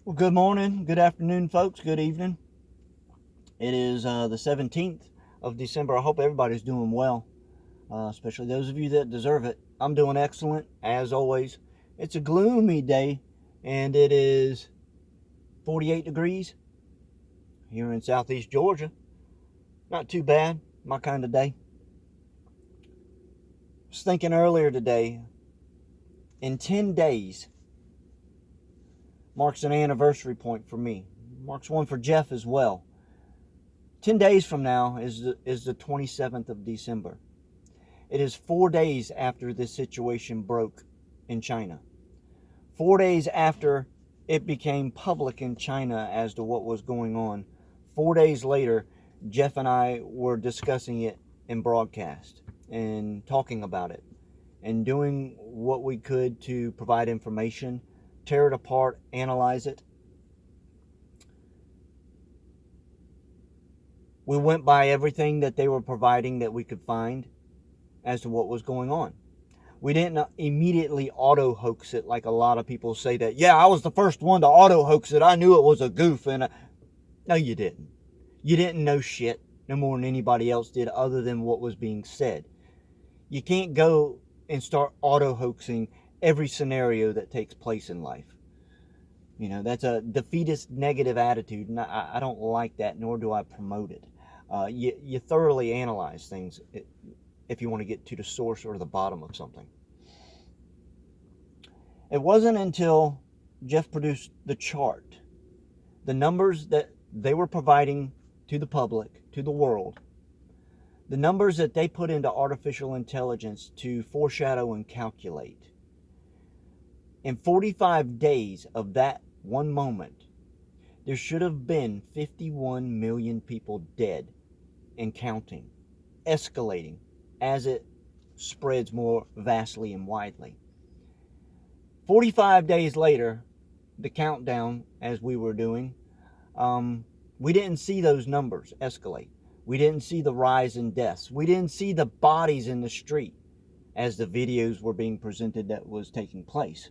Well, good morning, good afternoon, folks, good evening. It is the 17th of December. I hope everybody's doing well, especially those of you that deserve it. I'm doing excellent, as always. It's a gloomy day, and it is 48 degrees here in southeast Georgia. Not too bad, my kind of day. I was thinking earlier today, in 10 days marks an anniversary point for me. Marks one for Jeff as well. 10 days from now is the 27th of December. It is 4 days after this situation broke in China. 4 days after it became public in China as to what was going on. 4 days later, Jeff and I were discussing it in broadcast and talking about it and doing what we could to provide information, tear it apart, analyze it. We went by everything that they were providing that we could find as to what was going on. We didn't immediately auto hoax it like a lot of people say that, yeah, I was the first one to auto hoax it. I knew it was a goof. No, you didn't. You didn't know shit no more than anybody else did other than what was being said. You can't go and start auto hoaxing every scenario that takes place in life. You know, that's a defeatist negative attitude, and I don't like that, nor do I promote it. You thoroughly analyze things if you want to get to the source or the bottom of something. It wasn't until Jeff produced the chart, the numbers that they were providing to the public, to the world, the numbers that they put into artificial intelligence to foreshadow and calculate. In 45 days of that one moment, there should have been 51 million people dead and counting, escalating as it spreads more vastly and widely. 45 days later, the countdown as we were doing, we didn't see those numbers escalate. We didn't see the rise in deaths. We didn't see the bodies in the street as the videos were being presented that was taking place.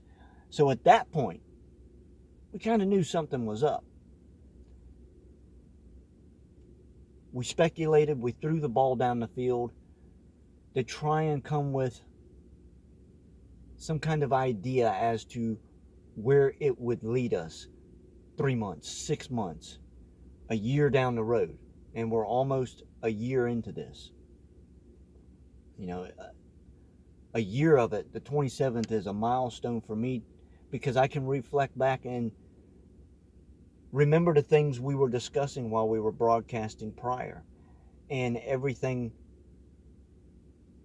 So at that point, we kind of knew something was up. We speculated, we threw the ball down the field to try and come with some kind of idea as to where it would lead us 3 months, 6 months, a year down the road. And we're almost a year into this. You know, a year of it, the 27th, is a milestone for me because I can reflect back and remember the things we were discussing while we were broadcasting prior and everything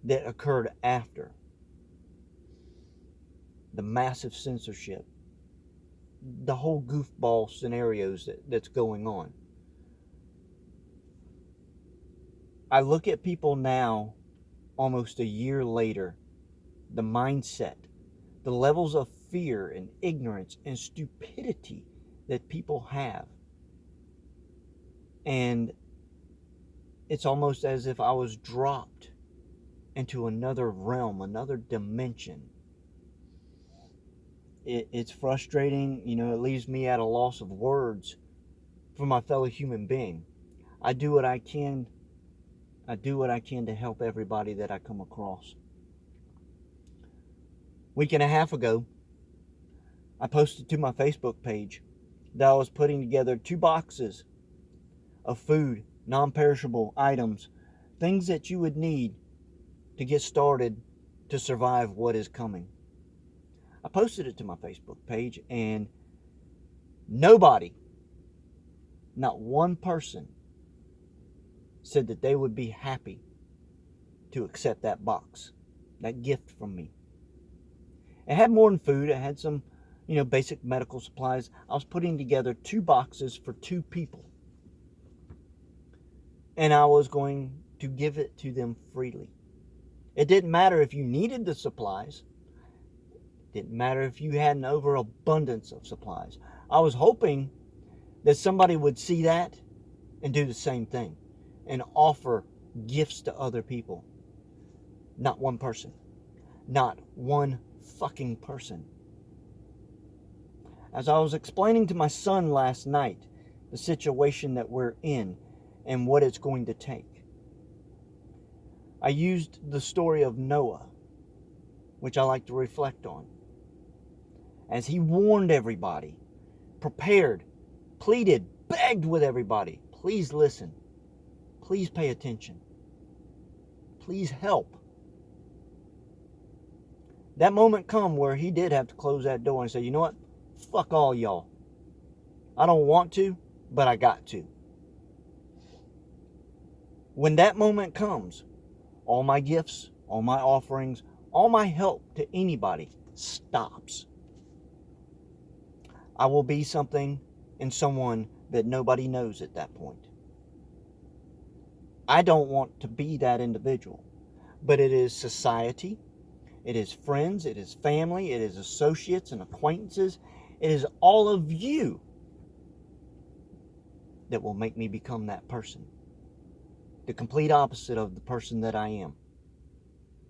that occurred after. The massive censorship, the whole goofball scenarios that's going on. I look at people now, almost a year later, the mindset, the levels of fear and ignorance and stupidity that people have. And it's almost as if I was dropped into another realm, another dimension. It's frustrating, you know, it leaves me at a loss of words for my fellow human being. I do what I can. I do what I can to help everybody that I come across. Week and a half ago, I posted to my Facebook page that I was putting together 2 boxes of food, non-perishable items, things that you would need to get started to survive what is coming. I posted it to my Facebook page, and nobody, not one person, said that they would be happy to accept that box, that gift from me. It had more than food. It had some, basic medical supplies. I was putting together 2 boxes for 2 people. And I was going to give it to them freely. It didn't matter if you needed the supplies. It didn't matter if you had an overabundance of supplies. I was hoping that somebody would see that and do the same thing and offer gifts to other people. Not one person. Not one fucking person. As I was explaining to my son last night the situation that we're in and what it's going to take, I used the story of Noah, which I like to reflect on. As he warned everybody, prepared, pleaded, begged with everybody, please listen, please pay attention, please help. That moment come where he did have to close that door and say, you know what? Fuck all y'all. I don't want to, but I got to. When that moment comes, all my gifts, all my offerings, all my help to anybody stops. I will be something and someone that nobody knows at that point. I don't want to be that individual, but it is society, it is friends, it is family, it is associates and acquaintances, it is all of you that will make me become that person. The complete opposite of the person that I am.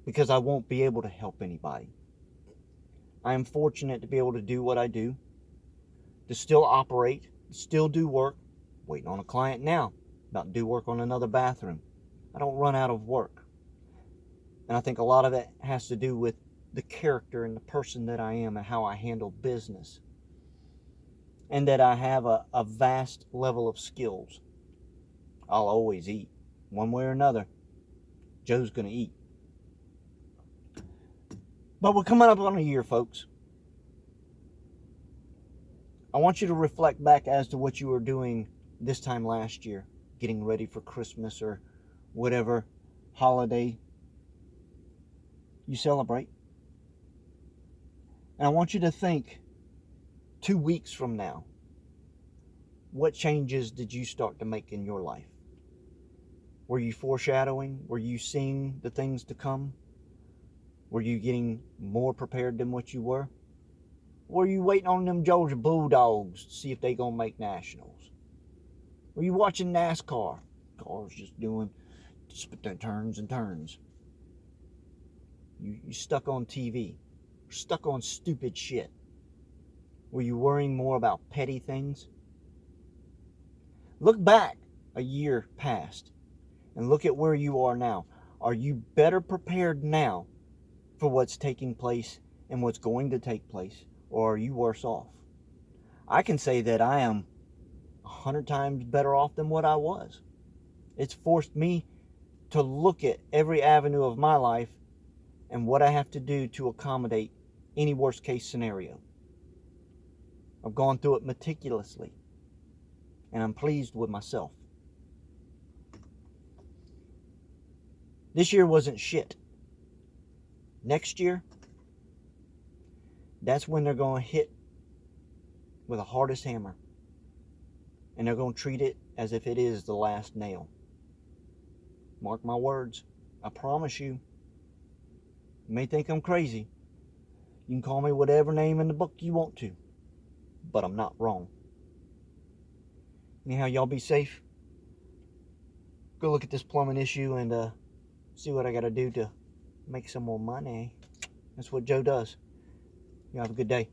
Because I won't be able to help anybody. I am fortunate to be able to do what I do, to still operate, still do work. Waiting on a client now, about to do work on another bathroom. I don't run out of work. And I think a lot of it has to do with the character and the person that I am and how I handle business. And that I have a vast level of skills. I'll always eat. One way or another, Joe's going to eat. But we're coming up on a year, folks. I want you to reflect back as to what you were doing this time last year, getting ready for Christmas or whatever holiday you celebrate. And I want you to think 2 weeks from now, what changes did you start to make in your life? Were you foreshadowing? Were you seeing the things to come? Were you getting more prepared than what you were? Were you waiting on them Georgia Bulldogs to see if they gonna make nationals? Were you watching NASCAR? Cars just doing turns and turns. You stuck on TV. Stuck on stupid shit. Were you worrying more about petty things? Look back a year past and look at where you are now. Are you better prepared now for what's taking place and what's going to take place? Or are you worse off? I can say that I am 100 times better off than what I was. It's forced me to look at every avenue of my life and what I have to do to accommodate any worst case scenario. I've gone through it meticulously, and I'm pleased with myself. This year wasn't shit. Next year, that's when they're going to hit with the hardest hammer. And they're going to treat it as if it is the last nail. Mark my words. I promise you. You may think I'm crazy. You can call me whatever name in the book you want to. But I'm not wrong. Anyhow, y'all be safe. Go look at this plumbing issue and see what I got to do to make some more money. That's what Joe does. You have a good day.